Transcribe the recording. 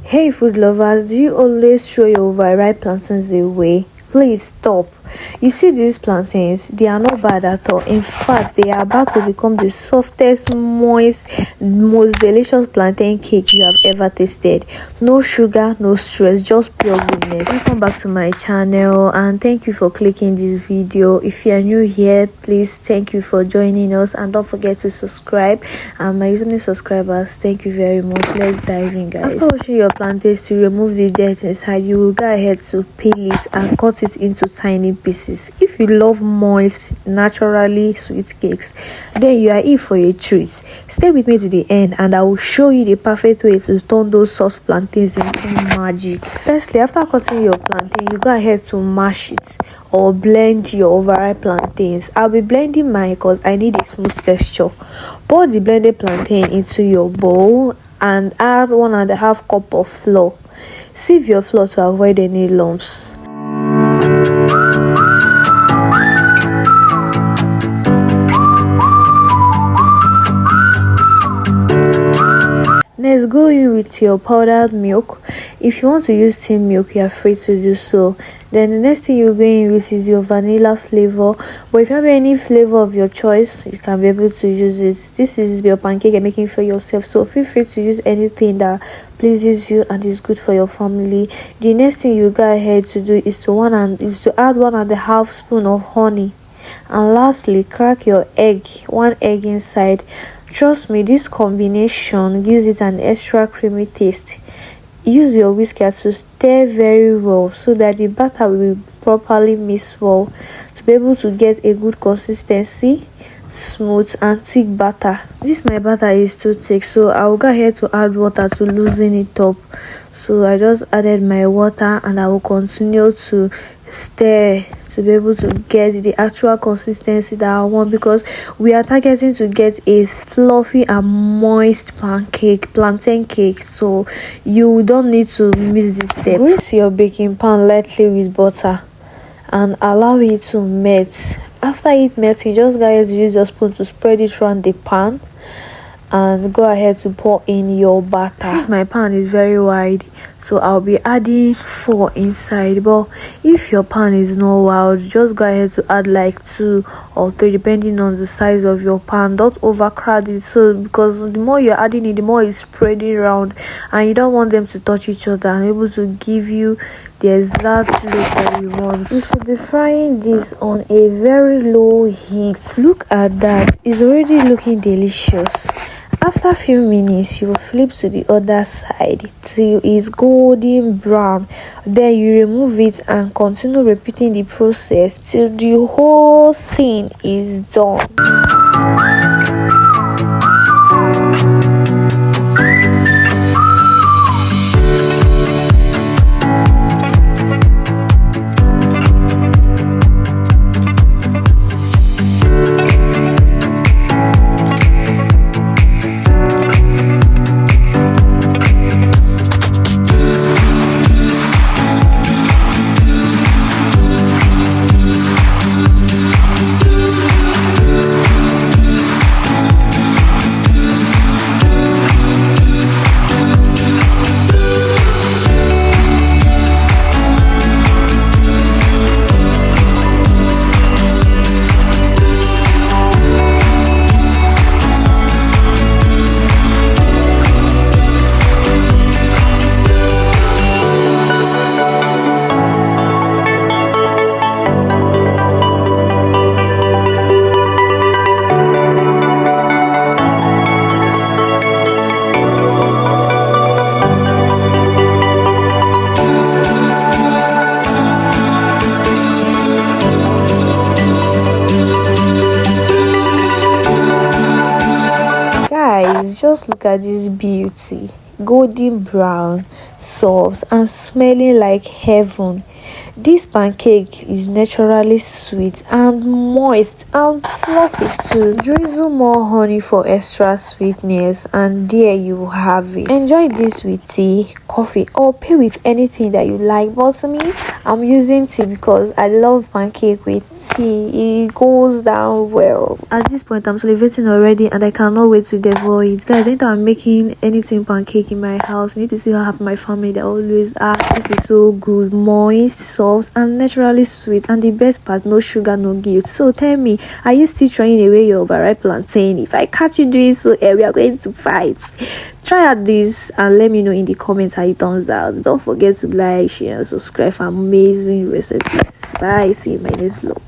Hey food lovers, do you always throw your overripe plantains away? Please stop. You see these plantains, they are not bad at all. In fact, they are about to become the softest, moist, most delicious plantain cake you have ever tasted. No sugar, no stress, just pure goodness. Welcome back to my channel and thank you for clicking this video. If you are new here, please thank you for joining us and don't forget to subscribe. And my returning subscribers, thank you very much. Let's dive in, guys. After washing your plantains to remove the dirt inside, you will go ahead to peel it and cut it into tiny pieces. If you love moist, naturally sweet cakes, then you are in for a treat. Stay with me to the end and I will show you the perfect way to turn those soft plantains into magic. Firstly, after cutting your plantain, you go ahead to mash it or blend your overripe plantains. I'll be blending mine because I need a smooth texture. Pour the blended plantain into your bowl and add 1.5 cup of flour. Sieve your flour to avoid any lumps. Next, go in with your powdered milk. If you want to use thin milk, you are free to do so. Then the next thing you go in with is your vanilla flavor, but if you have any flavor of your choice, you can be able to use it. This is your pancake you're making for yourself, so feel free to use anything that pleases you and is good for your family. The next thing you go ahead to do is to add 1.5 spoon of honey. And lastly, crack your egg, 1 egg inside. Trust me, this combination gives it an extra creamy taste. Use your whisker to stir very well so that the batter will properly mix well to be able to get a good consistency, smooth and thick batter. This my batter is too thick, so I will go ahead to add water to loosen it up. So I just added my water and I will continue to stir to be able to get the actual consistency that I want, because we are targeting to get a fluffy and moist plantain cake, so you don't need to miss this step. Grease your baking pan lightly with butter and allow it to melt. After it melts, you just go ahead to use your spoon to spread it around the pan and go ahead to pour in your batter. Since my pan is very wide, so I'll be adding 4 inside, but if your pan is not wide, just go ahead to add like 2 or 3 depending on the size of your pan. Don't overcrowd it, so because the more you're adding it, the more it's spreading around and you don't want them to touch each other and able to give you the exact look that you want. You should be frying this on a very low heat. Look at that, it's already looking delicious. After a few minutes, you flip to the other side till it's golden brown. Then you remove it and continue repeating the process till the whole thing is done. Guys, just look at this beauty. Golden brown, soft and smelling like heaven. This pancake is naturally sweet and moist and fluffy too. Drizzle more honey for extra sweetness, and there you have it. Enjoy this with tea, coffee, or pair with anything that you like. But me, I'm using tea because I love pancake with tea. It goes down well. At this point, I'm salivating already and I cannot wait to devour it. Guys, anytime I'm making anything pancake in my house, you need to see how happy my family they always are. This is so good, moist, soft, and naturally sweet. And the best part, no sugar, no guilt. So tell me, are you still throwing away your overripe plantain? If I catch you doing so, we are going to fight. Try out this and let me know in the comments how it turns out. Don't forget to like, share, and subscribe for amazing recipes. Bye. See you in my next vlog.